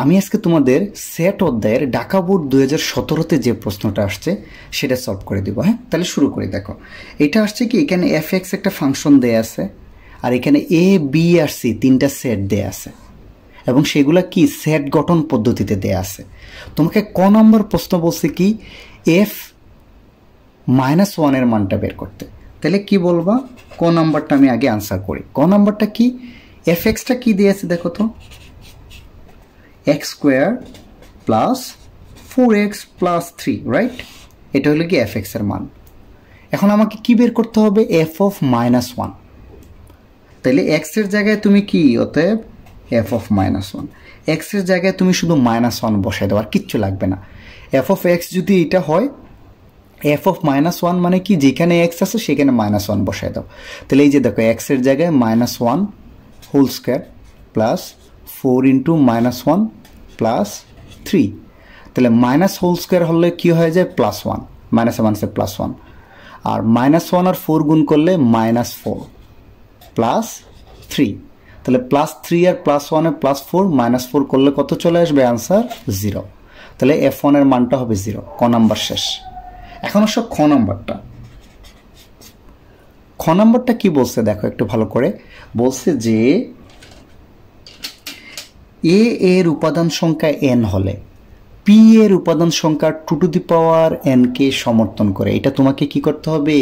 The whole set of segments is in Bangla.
আমি আজকে তোমাদের সেট অধ্যায়ের ঢাকা বোর্ড 2017-তে যে প্রশ্নটা আসছে সেটা সলভ করে দিব। হ্যাঁ, তাহলে শুরু করি। দেখো, এটা আসছে কি, এখানে এফ(x) একটা ফাংশন দেয়া আছে, আর এখানে এ, বি আর সি তিনটা সেট দেয়া আছে, এবং সেগুলা কি সেট গঠন পদ্ধতিতে দেয়া আছে। তোমাকে ক নম্বর প্রশ্ন বলছে কি, f-1 এর মানটা বের করতে। তাহলে কি বলবা, ক নম্বরটা আমি আগে আনসার করি। ক নম্বরটা কি, এফ(x)টা কি দিয়েছে দেখো তো, x² plus 4x plus 3, right? এটা হলো কি এফ(x) এর মান। এখন আমাকে কি বের করতে হবে, f(-1). তাহলে x এর জায়গায় তুমি কি, অতএব f(-1). x এর জায়গায় তুমি শুধু -1 বসাই দাও, আর কিচ্ছু লাগবে না। f(x) যদি এটা হয়, f(-1) মানে কি, যেখানে x আছে সেখানে -1 বসাই দাও। তাহলে এই যে দেখো, x এর জায়গায় -1 হোল স্কয়ার প্লাস 4 × -1 প্লাস 3। তাহলে মাইনাস হোল স্কয়ার হলে কি হয়ে যায়, +1, মাইনাসে মাইনাসে +1, আর -1 আর 4 গুণ করলে -4 প্লাস 3। তাহলে +3 আর +1 এর +4 -4 করলে কত চলে আসবে, আনসার 0। তাহলে f(1) এর মানটা হবে 0। ক নাম্বার শেষ। এখন আসো খ নাম্বারটা। খ নাম্বারটা কি বলছে দেখো একটু ভালো করে। বলছে যে এ এর উপাদান সংখ্যা n হলে পি এর উপাদান সংখ্যা 2n কে সমর্থন করে। এটা তোমাকে কি করতে হবে,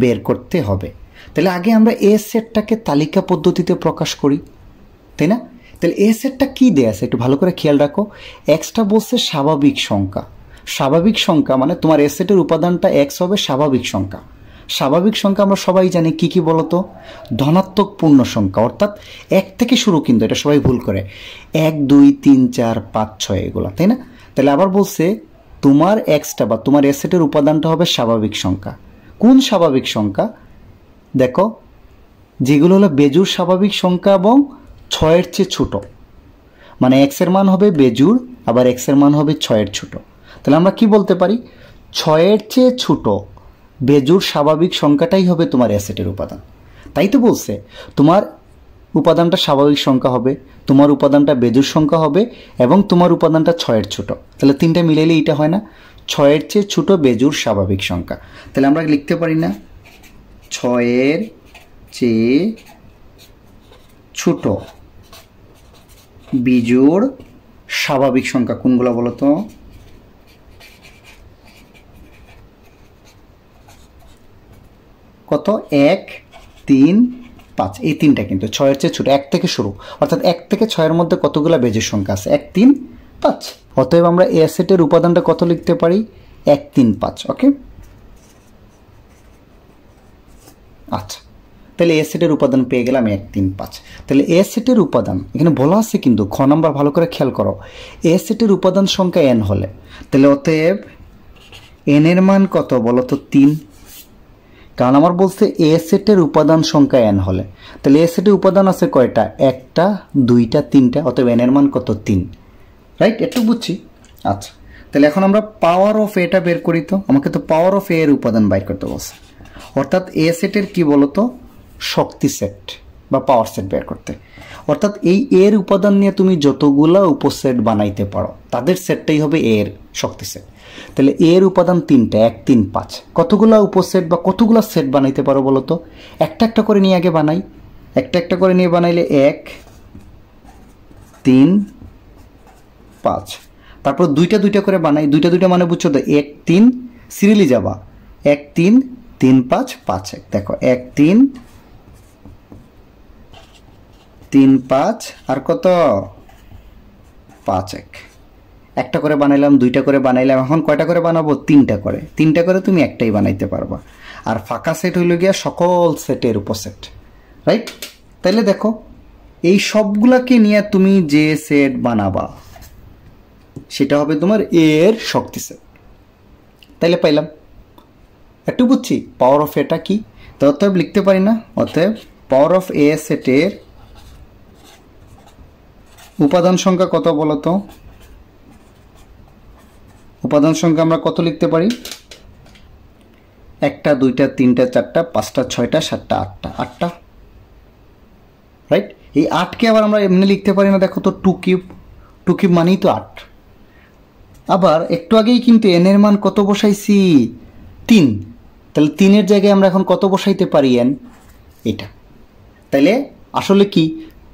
বের করতে হবে। তাহলে আগে আমরা এ সেটটাকে তালিকা পদ্ধতিতে প্রকাশ করি, তাই না? তাহলে এ সেটটা কি দেয়া আছে একটু ভালো করে খেয়াল রাখো। এক্সটা বলছে স্বাভাবিক সংখ্যা। স্বাভাবিক সংখ্যা মানে তোমার এ সেটের উপাদানটা এক্স হবে স্বাভাবিক সংখ্যা। স্বাভাবিক সংখ্যা আমরা সবাই জানি কি কি বলতো, ধনাত্মক পূর্ণ সংখ্যা, অর্থাৎ 1 থেকে শুরু, কিন্তু এটা সবাই ভুল করে, 1 2 3 4 5 6 এগুলো, তাই না? তাহলে আবার বলছে তোমার এক্সটা বা তোমার এ সেটের উপাদানটা হবে স্বাভাবিক সংখ্যা। কোন স্বাভাবিক সংখ্যা? দেখো, যেগুলো হলো বেজোড় স্বাভাবিক সংখ্যা এবং 6-এর চেয়ে ছোট, মানে এক্স এর মান হবে বেজোড়, আবার এক্স এর মান হবে 6-এর ছোট। তাহলে আমরা কি বলতে পারি, 6-এর চেয়ে ছোট বেজোড় স্বাভাবিক সংখ্যাটাই হবে তোমার এ সেটের উপাদান। তাই তো বলছে তোমার উপাদানটা স্বাভাবিক সংখ্যা হবে, তোমার উপাদানটা বেজোড় সংখ্যা হবে, এবং তোমার উপাদানটা 6-এর ছোট। তাহলে তিনটা মিলাইলে এটা হয় না, 6-এর চেয়ে ছোট বেজোড় স্বাভাবিক সংখ্যা। তাহলে আমরা লিখতে পারি না 6-এর চেয়ে ছোট বিজোড় স্বাভাবিক সংখ্যা কোনগুলো বলো তো? কত, 1 3 5, এই তিনটা কিন্তু 6-এর চেয়ে ছোট, 1 থেকে শুরু, অর্থাৎ 1 থেকে 6-এর মধ্যে কতগুলো বেজোড় সংখ্যা আছে, 1 3 5। অতএব আমরা এ সেটের উপাদানটা কত লিখতে পারি, 1 3 5। ওকে, আচ্ছা, তাহলে এ সেটের উপাদান পেয়ে গেলাম 1 3 5। তাহলে এ সেটের উপাদান এখানে বলা আছে কিন্তু, খ নাম্বার ভালো করে খেয়াল করো, এ সেটের উপাদান সংখ্যা n হলে, তাহলে অতএব n এর মান কত বলো তো, 3। কারণ আমার বলছে এ সেটের উপাদান সংখ্যা n হলে, তাহলে এ সেটের উপাদান আছে কয়টা, 1টা 2টা 3টা, অতএব n এর মান কত, 3, রাইট? একটু বুঝছি। আচ্ছা, তাহলে এখন আমরা পাওয়ার অফ এটা বের করি। তো আমাকে তো পাওয়ার অফ এর উপাদান বাইর করতে বলছে, অর্থাৎ এ সেটের কি বলতো, শক্তি সেট বা পাওয়ার সেট বের করতে। অর্থাৎ এই এর উপাদান নিয়ে তুমি যতগুলা উপসেট বানাইতে পারো তাদের সেটটাই হবে এর শক্তি সেট। তাহলে এর উপাদান 3টা, 1 3 5। কতগুলা উপসেট বা কতগুলা সেট বানাইতে পারো বলো তো? একটা একটা করে নিয়ে আগে বানাই, একটা একটা করে নিয়ে বানাইলে 1 3 5, তারপর দুইটা দুইটা করে বানাই, দুইটা দুইটা মানে বুঝছো তো, 1 3 সিরিয়ালি যাবা, 1 3 3 5 5 1। দেখো 1 3 3 5 আর কত, 5 1। একটা করে বানাইলাম, দুইটা করে বানাইলাম, এখন কয়টা করে বানাবো, 3টা করে। 3টা করে তুমি একটাই বানাইতে পারবা। আর ফাঁকা সেট হইল গিয়া সকল সেটের উপসেট, রাইট? তাইলে দেখো, এই সবগুলাকে নিয়ে তুমি যে সেট বানাবা সেটা হবে তোমার এর শক্তি সেট। তাইলে পাইলাম, একটু বুঝছি পাওয়ার অফ এটা কি। তো অতএব লিখতে পারি না, অতএব পাওয়ার অফ এ সেটের উপাদান সংখ্যা কত বলতো? উপাদান সংখ্যা আমরা কত লিখতে পারি, 1টা 2টা 3টা 4টা 5টা 6টা 7টা 8টা, 8টা, রাইট? এই 8কে আবার আমরা এমনি লিখতে পারি না, দেখো তো 2 কিউব। 2 টু কিউব মানেই তো 8। আবার একটু আগেই কিন্তু এন এর মান কত বসাইছি 3, তাহলে 3-এর জায়গায় আমরা এখন কত বসাইতে পারি এন, এটা। তাইলে আসলে কি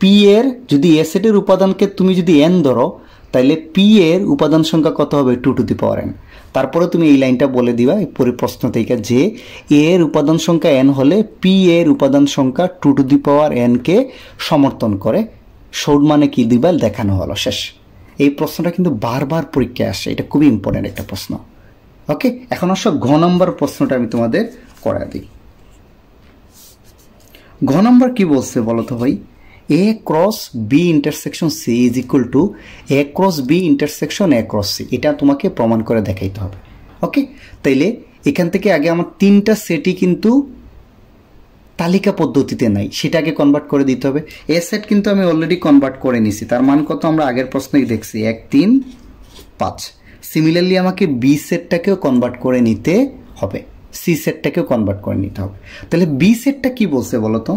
পি এর যদি এ সেটের উপাদানকে তুমি যদি এন ধরো, তাইলে পি এর উপাদান সংখ্যা কত হবে 2n। তারপরে তুমি এই লাইনটা বলে দিবা এই প্রশ্ন থেকে যে এ এর উপাদান সংখ্যা এন হলে পি এর উপাদান সংখ্যা 2n কে সমর্থন করে। শোড মানে কি দিবা দেখানো হলো, শেষ। এই প্রশ্নটা কিন্তু বারবার পরীক্ষায় আসে, এটা খুবই ইম্পর্টেন্ট একটা প্রশ্ন। ওকে, এখন আসো ঘ নম্বর প্রশ্নটা আমি তোমাদের করা দিই। ঘ নম্বর কি বলছে বলো তো ভাই, A cross B intersection C is equal to A cross B intersection A cross C, এটা তোমাকে প্রমাণ করে দেখাইতে হবে। ওকে, তাইলে এখান থেকে আগে আমার 3টা সেটই কিন্তু তালিকা পদ্ধতিতে নাই, সেটা আগে কনভার্ট করে দিতে হবে। এ সেট কিন্তু আমি অলরেডি কনভার্ট করে নিছি, তার মান কত আমরা আগের প্রশ্নেই দেখছি 1 3 5। সিমিলারলি আমাকে বি সেটটাকেও কনভার্ট করে নিতে হবে, সি সেটটাকেও কনভার্ট করে নিতে হবে। তাহলে বি সেটটা কি বলছে বলো তো,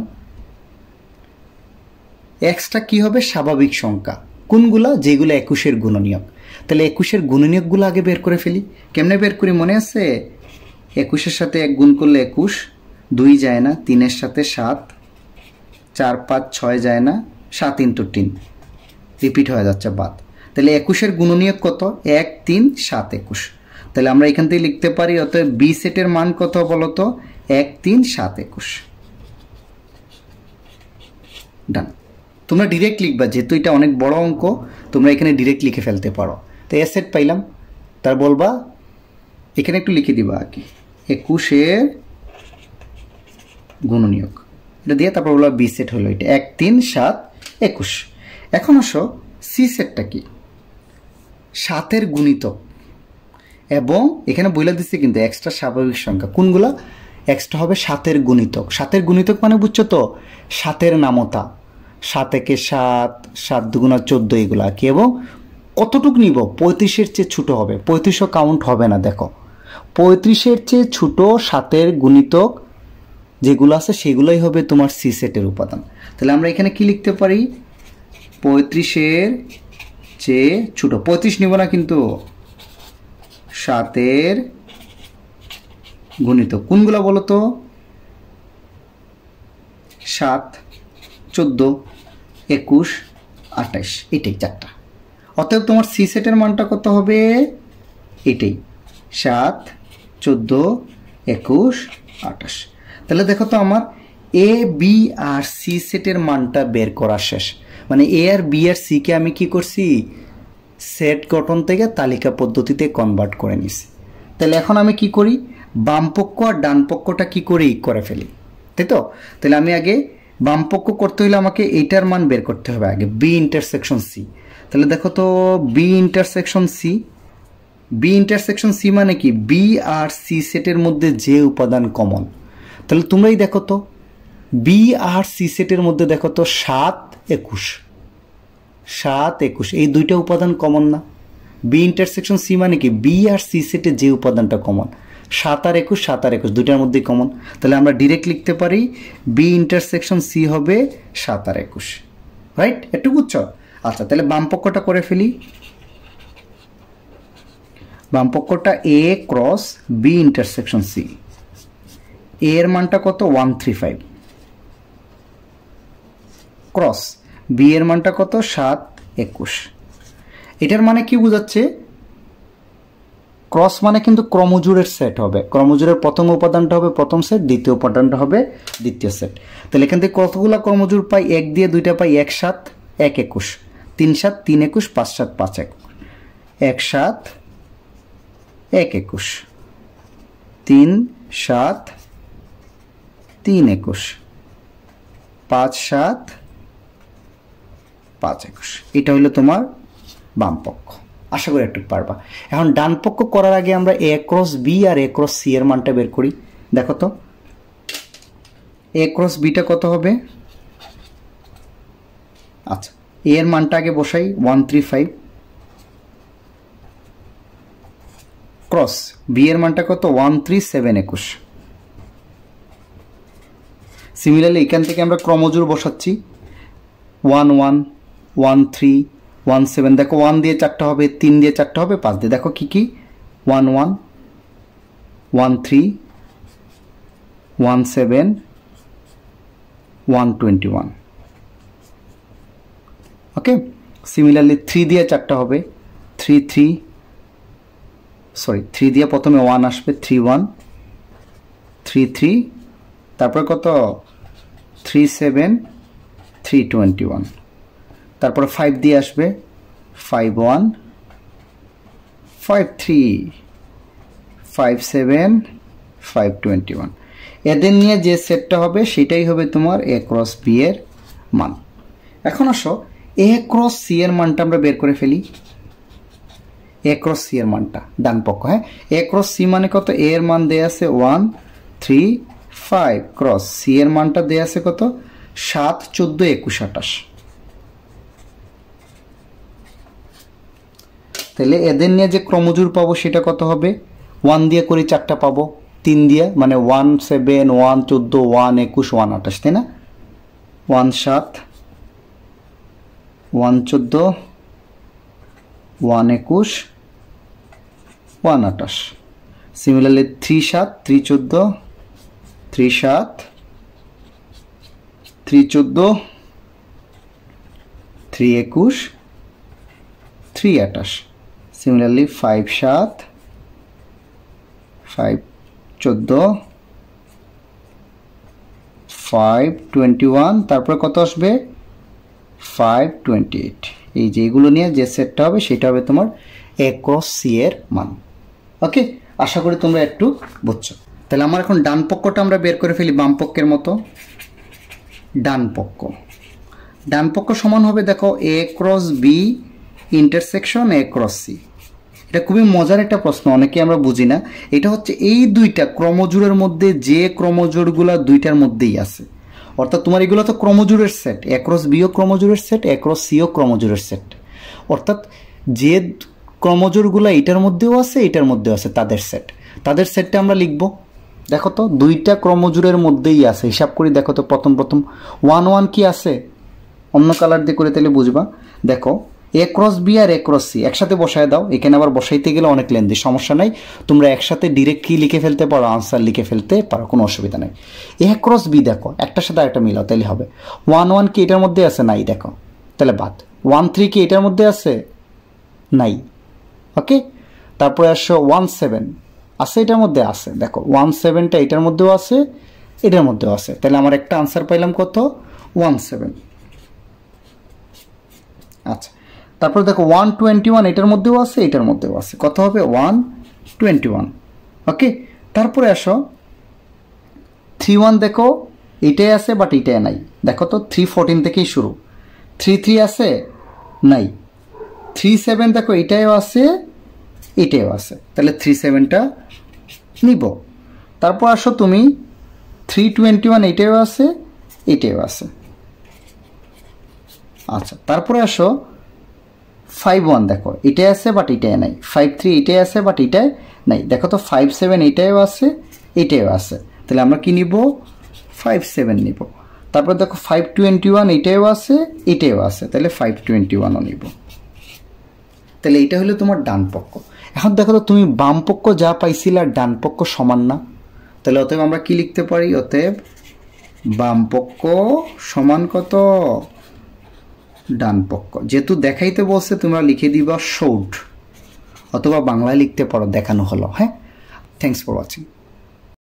এক্সটা কি হবে স্বাভাবিক সংখ্যা, কোনগুলা যেগুলো 21-এর গুণনীয়ক। তাহলে 21-এর গুণনীয়কগুলো আগে বের করে ফেলি। কেমনে বের করি মনে আছে, 21-এর সাথে 1 গুণ করলে 21, 2 যায় না, 3-এর সাথে 7, 4 5 6 যায় না, 7 × 3 রিপিট হয়ে যাচ্ছে বাদ। তাহলে 21-এর গুণনীয়ক কত 1 3 7 21। তাহলে আমরা এখান থেকে লিখতে পারি অতএব বি সেটের মান কত বলতো 1 3 7 21। ডান। তোমরা ডিরেক্ট লিখবা, যেহেতু এটা অনেক বড় অঙ্ক তোমরা এখানে ডিরেক্ট লিখে ফেলতে পারো। তো এ সেট পাইলাম, তার বলবা এখানে একটু লিখে দিবা আর কি 21-এর গুণনীয়ক, এটা দিয়ে তারপর বলবা বি সেট হলো এটা 1 3 7 21। এখন আসো সি সেটটা কি, 7-এর গুণিতক, এবং এখানে বলে দিচ্ছে কিন্তু এক্সট্রা স্বাভাবিক সংখ্যা কোনগুলা, এক্সট্রা হবে 7-এর গুণিতক। 7-এর গুণিতক মানে বুঝছো তো 7-এর নামতা, 7 একে 7, 7 2 14 এগুলা কি, এবং কতটুক নিব 35-এর চেয়ে ছোটো হবে, 35ও কাউন্ট হবে না। দেখো 35-এর চেয়ে ছোটো 7-এর গুণিতক যেগুলো আছে সেগুলোই হবে তোমার সি সেটের উপাদান। তাহলে আমরা এখানে কি লিখতে পারি 35-এর চেয়ে ছোটো, 35 নিব না কিন্তু 7-এর গুণিতক কোনগুলো বলো তো 7 14 21 28, এটাই 4টা। অতএব তোমার সি সেটের মানটা কত হবে এটাই 7 14 21 28। তাহলে দেখো তো আমার এ বি আর সি সেটের মানটা বের করা শেষ। মানে এ আর বি আর সি কে আমি কি করছি সেট গঠন থেকে তালিকা পদ্ধতিতে কনভার্ট করে নিছি। তাহলে এখন আমি কি করি বাম পক্ষ আর ডান পক্ষটা কি করি করে ফেলি, তাই তো। তাহলে আমি আগে বাম পক্ষ করতে হলে আমাকে এইটার মান বের করতে হবে আগে বি ইন্টারসেকশন সি। তাহলে দেখো তো B intersection C, B intersection C মানে কি বি আর সি সেটের মধ্যে যে উপাদান কমন। তাহলে তোমরাই দেখো তো বি আর সি সেটের মধ্যে দেখো তো 7 21, 7 21 এই দুইটা উপাদান কমন না। বি ইন্টারসেকশন সি মানে কি বি আর সি সেটের যে উপাদানটা কমন 7 আর 21, 7 আর 21 দুইটার মধ্যেই কমন। তাহলে আমরা ডিরেক্ট লিখতে পারি বি ইন্টারসেকশন সি হবে 7 আর 21, রাইট। একটু বুঝছো? আচ্ছা, তাহলে বাম পক্ষটা করে ফেলি। বাম পক্ষটা এ ক্রস বি ইন্টারসেকশন সি, এ এর মানটা কত 135 ক্রস বি এর মানটা কত 7 21। এটার মানে কি বোঝাচ্ছে ক্রস মানে কিন্তু ক্রমজোড়ের সেট হবে, ক্রমজোড়ের প্রথম উপাদানটা হবে প্রথম সেট, দ্বিতীয় উপাদানটা হবে দ্বিতীয় সেট। তাহলে এখান থেকে কতগুলো ক্রমজোড় পাই 1 দিয়ে 2টা পাই 1 7 1 21, 3 7 3 21, 5 7 5 1, 1 7 1 21, 3 7 3 21, 5 7 5 21। এটা হলো তোমার বাম পক্ষ। আশা করি একটু পারবা। এখন ডান পক্ষ করার আগে আমরা এ ক্রস বি আর এ ক্রস সি এর মানটা বের করি। দেখো তো এ ক্রস বিটা কত হবে। আচ্ছা, এ এর মানটা আগে বসাই 135 ক্রস বি এর মানটা কত 137 21। সিমিলারলি এখান থেকে আমরা ক্রমজোড় বসাচ্ছি 1 1 1 3 17 দেখো 1 দিয়ে 4টা হবে, 3 দিয়ে 4টা হবে, 5 দিয়ে দেখো কি কি 1 1 1 3 1 7 121। ওকে, সিমিলারলি 3 দিয়ে 4টা হবে, 3 3 3 দিয়ে প্রথমে 1 আসবে, 3 1 3 3, তারপর কত 3 7 321, তারপর 5 দিয়ে আসবে 5 1 5 3 5 7 521। এদের নিয়ে যে সেটটা হবে সেটাই হবে তোমার এ ক্রস বি এর মান। এখন আসো এ ক্রস সি এর মানটা আমরা বের করে ফেলি। এ ক্রস সি এর মানটা ডান পক্ষ, হ্যাঁ, এ ক্রস সি মানে কত, এ এর মান দেয়া আছে 1 3 5 ক্রস সি এর মানটা দেয়া আছে কত 7 14 21 28। তাহলে এদের নিয়ে যে ক্রমজোড় পাবো সেটা কত হবে, 1 দিয়ে করে 4টা পাবো, 3 দিয়ে মানে 1 7 1 14 1 21 1 28, তাই না, 1 7 1 14 1 21 1 28। সিমিলারলি 3 7 3 14 3 7 3 14 3 21 3 28। সিমিলারলি 5 7 5 14 5 21, তারপরে কত আসবে 5 28। এই যে এগুলো নিয়ে যে সেটটা হবে সেটা হবে তোমার এ ক্রস সি এর মান। ওকে, আশা করি তোমরা একটু বুঝছো। তাহলে আমার এখন ডান পক্ষটা আমরা বের করে ফেলি বাম পক্ষের মতো। ডান পক্ষ সমান হবে দেখো A cross B intersection A cross C. এটা খুবই মজার একটা প্রশ্ন, অনেকে আমরা বুঝি না। এটা হচ্ছে এই দুইটা ক্রমজোড়ের মধ্যে যে ক্রমজোড়গুলো দুইটার মধ্যেই আছে, অর্থাৎ তোমার এগুলো তো ক্রমজোড়ের সেট, এ ক্রস বিও ক্রমজোড়ের সেট, এ ক্রস সিও ক্রমজোড়ের সেট, অর্থাৎ যে ক্রমজোড়গুলো এটার মধ্যেও আছে এটার মধ্যেও আছে তাদের সেটটা আমরা লিখব। দেখো তো দুইটা ক্রমজোড়ের মধ্যেই আছে, হিসাব করি দেখো তো প্রথম 1 1 কি আছে, অন্য কালার দিয়ে করে তাহলে বুঝবা। দেখো A cross B R A cross C একসাথে বসায় দাও, এখানে আবার বসাইতে গেলে অনেক লেন্দি, সমস্যা নাই, তোমরা একসাথে ডিরেক্ট কি লিখে ফেলতে পারো, আনসার লিখে ফেলতে পারো, কোনো অসুবিধা নাই। এ ক্রস বি দেখো একটার সাথে আরেকটা মিলাও, তাহলে হবে 1 1 কি এটার মধ্যে আছে, নাই, দেখো তাহলে বাদ। 1 3 কি এটার মধ্যে আছে, নাই। ওকে, তারপরে আসো 1 7 আছে এটার মধ্যে, আছে, দেখো 1 7টা এটার মধ্যেও আছে এটার মধ্যেও আছে, তাহলে আমার একটা আনসার পাইলাম কত 1 7। আচ্ছা, তারপর দেখো 121 এটার মধ্যেও আছে এটার মধ্যেও আছে, কত হবে 121। ওকে, তারপরে আসো 3 1 দেখো এটাই আছে বাট এটাই নাই, দেখো তো 3 14 থেকেই শুরু, 3 3 আছে নাই, 3 7 দেখো এটাও আছে এটাও আছে, তাহলে 3 7টা নিব। তারপর আসো তুমি 321 এটাও আছে এটাও আছে। আচ্ছা, তারপরে আসো 5 1 দেখো এটাই আছে বাট এটাই নাই, 5 3 এটাই আছে বাট এটাই নাই, দেখো তো 5 7 এটাও আছে এটাও আছে, তাহলে আমরা কি নিব 5 7 নিব। তারপর দেখো 5 21 এটাও আছে এটাও আছে, তাহলে 5 21ও নিব। তাহলে এটা হলো তোমার ডান পক্ষ। এখন দেখো তো তুমি বাম পক্ষ যা পাইছিলা ডান পক্ষ সমান না, তাহলে অতএব আমরা কি লিখতে পারি, অতএব বাম পক্ষ সমান কত ডান পক্ষ। যেহেতু দেখাইতে বলছে তোমরা লিখে দিবা শোড, অথবা বাংলায় লিখতে পারো দেখানো হলো। হ্যাঁ, থ্যাংকস ফর ওয়াচিং।